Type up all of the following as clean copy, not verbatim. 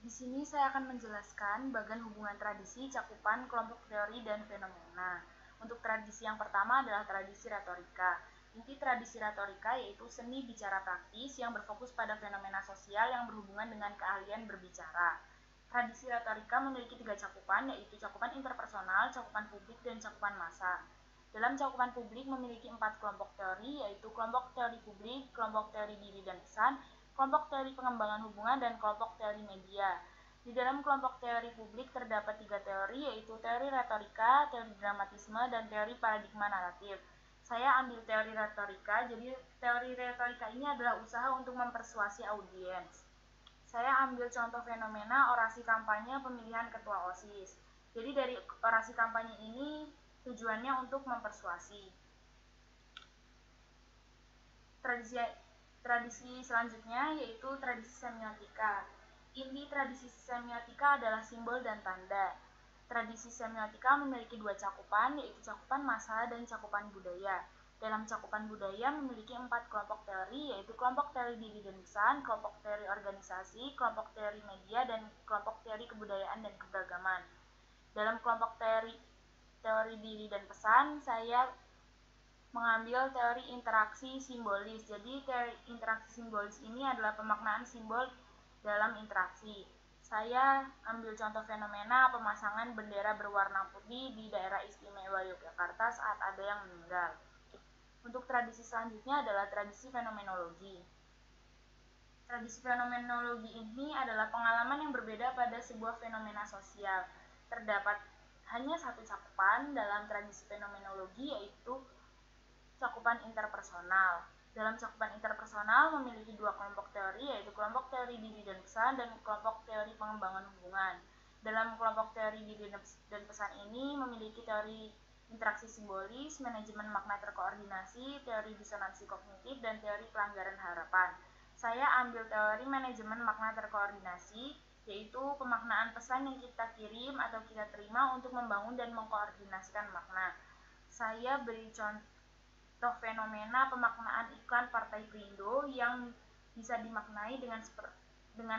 Di sini saya akan menjelaskan bagian hubungan tradisi, cakupan, kelompok teori, dan fenomena. Untuk tradisi yang pertama adalah tradisi retorika. Inti tradisi retorika yaitu seni bicara praktis yang berfokus pada fenomena sosial yang berhubungan dengan keahlian berbicara. Tradisi retorika memiliki 3 cakupan, yaitu cakupan interpersonal, cakupan publik, dan cakupan massa. Dalam cakupan publik memiliki 4 kelompok teori, yaitu kelompok teori publik, kelompok teori diri dan pesan, kelompok teori pengembangan hubungan, dan kelompok teori media. Di dalam kelompok teori publik terdapat 3 teori, yaitu teori retorika, teori dramatisme, dan teori paradigma naratif. Saya ambil teori retorika, jadi teori retorika ini adalah usaha untuk mempersuasi audiens. Saya ambil contoh fenomena orasi kampanye pemilihan ketua OSIS. Jadi dari orasi kampanye ini tujuannya untuk mempersuasi. Tradisi selanjutnya yaitu tradisi semiotika. Inti tradisi semiotika adalah simbol dan tanda. Tradisi semiotika memiliki 2 cakupan, yaitu cakupan massa dan cakupan budaya. Dalam cakupan budaya memiliki 4 kelompok teori, yaitu kelompok teori diri dan pesan, kelompok teori organisasi, kelompok teori media, dan kelompok teori kebudayaan dan keberagaman. Dalam kelompok teori diri dan pesan, saya mengambil teori interaksi simbolis. Jadi teori interaksi simbolis ini adalah pemaknaan simbol dalam interaksi. Saya ambil contoh fenomena pemasangan bendera berwarna putih di daerah istimewa Yogyakarta saat ada yang meninggal. Untuk tradisi selanjutnya adalah tradisi fenomenologi. Tradisi fenomenologi ini adalah pengalaman yang berbeda pada sebuah fenomena sosial. Terdapat hanya 1 cakupan dalam tradisi fenomenologi, yaitu cakupan interpersonal. Dalam cakupan interpersonal memiliki 2 kelompok teori, yaitu kelompok teori diri dan pesan dan kelompok teori pengembangan hubungan. Dalam kelompok teori diri dan pesan ini memiliki teori interaksi simbolis, manajemen makna terkoordinasi, teori disonansi kognitif, dan teori pelanggaran harapan. Saya ambil teori manajemen makna terkoordinasi, yaitu pemaknaan pesan yang kita kirim atau kita terima untuk membangun dan mengkoordinasikan makna. Saya beri contoh fenomena pemaknaan iklan Partai Perindo yang bisa dimaknai dengan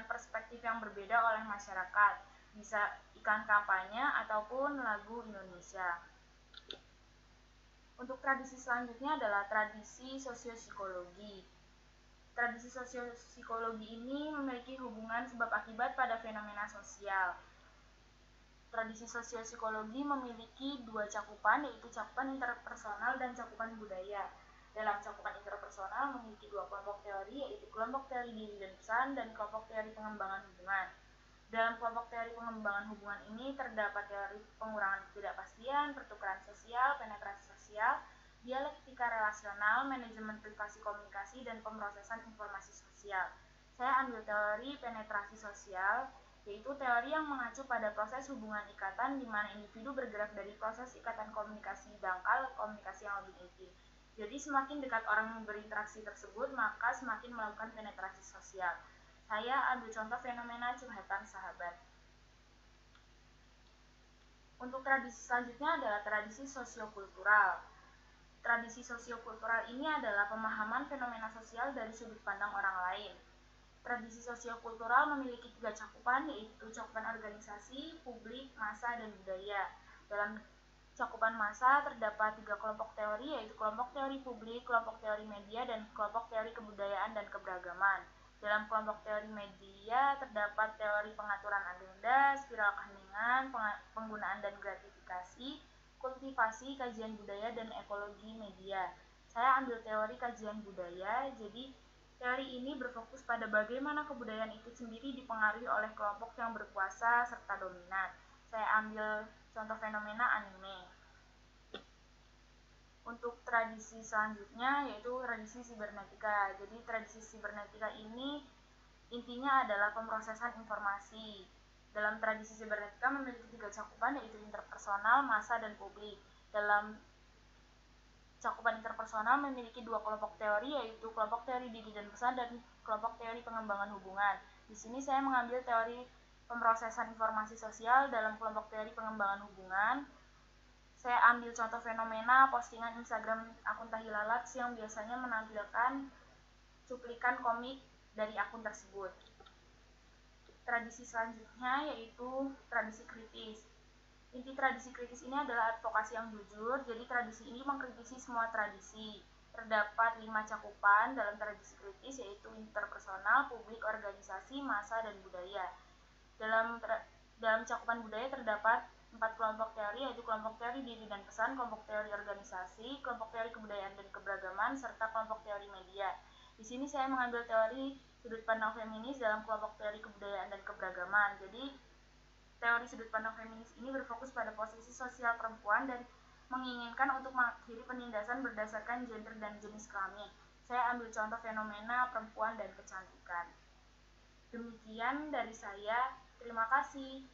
perspektif yang berbeda oleh masyarakat, bisa iklan kampanye ataupun lagu Indonesia. Untuk tradisi selanjutnya adalah tradisi sosiopsikologi. Tradisi sosiopsikologi ini memiliki hubungan sebab akibat pada fenomena sosial. Tradisi sosiopsikologi memiliki 2 cakupan, yaitu cakupan interpersonal dan cakupan budaya. Dalam cakupan interpersonal memiliki 2 kelompok teori, yaitu kelompok teori diri dan pesan dan kelompok teori pengembangan hubungan. Dalam kelompok teori pengembangan hubungan ini terdapat teori pengurangan ketidakpastian, pertukaran sosial, penetrasi sosial, dialektika relasional, manajemen privasi komunikasi, dan pemrosesan informasi sosial. Saya ambil teori penetrasi sosial, yaitu teori yang mengacu pada proses hubungan ikatan di mana individu bergerak dari proses ikatan komunikasi dangkal ke komunikasi yang lebih intim. Jadi semakin dekat orang yang berinteraksi tersebut, maka semakin melakukan penetrasi sosial. Saya ambil contoh fenomena curhatan sahabat. Untuk tradisi selanjutnya adalah tradisi sosiokultural. Tradisi sosiokultural ini adalah pemahaman fenomena sosial dari sudut pandang orang lain. Tradisi sosiokultural memiliki 3 cakupan, yaitu cakupan organisasi, publik, massa, dan budaya. Dalam cakupan massa terdapat 3 kelompok teori, yaitu kelompok teori publik, kelompok teori media, dan kelompok teori kebudayaan dan keberagaman. Dalam kelompok teori media terdapat teori pengaturan agenda, spiral keheningan, penggunaan dan gratifikasi, kultivasi, kajian budaya, dan ekologi media. Saya ambil teori kajian budaya, jadi teori ini berfokus pada bagaimana kebudayaan itu sendiri dipengaruhi oleh kelompok yang berkuasa serta dominan. Saya ambil contoh fenomena anime. Untuk tradisi selanjutnya yaitu tradisi sibernetika. Jadi tradisi sibernetika ini intinya adalah pemrosesan informasi. Dalam tradisi sibernetika memiliki 3 cakupan, yaitu interpersonal, massa, dan publik. Dalam cakupan interpersonal memiliki 2 kelompok teori, yaitu kelompok teori diri dan pesan dan kelompok teori pengembangan hubungan. Di sini saya mengambil teori pemrosesan informasi sosial dalam kelompok teori pengembangan hubungan. Saya ambil contoh fenomena postingan Instagram akun Tahilalats yang biasanya menampilkan cuplikan komik dari akun tersebut. Tradisi selanjutnya yaitu tradisi kritis. Inti tradisi kritis ini adalah advokasi yang jujur, jadi tradisi ini mengkritisi semua tradisi. Terdapat 5 cakupan dalam tradisi kritis, yaitu interpersonal, publik, organisasi, massa, dan budaya. Dalam cakupan budaya terdapat 4 kelompok teori, yaitu kelompok teori diri dan pesan, kelompok teori organisasi, kelompok teori kebudayaan dan keberagaman, serta kelompok teori media. Di sini saya mengambil teori sudut pandang feminis dalam kelompok teori kebudayaan dan keberagaman. Jadi, teori sudut pandang feminis ini berfokus pada posisi sosial perempuan dan menginginkan untuk mengakhiri penindasan berdasarkan gender dan jenis kelamin. Saya ambil contoh fenomena perempuan dan kecantikan. Demikian dari saya. Terima kasih.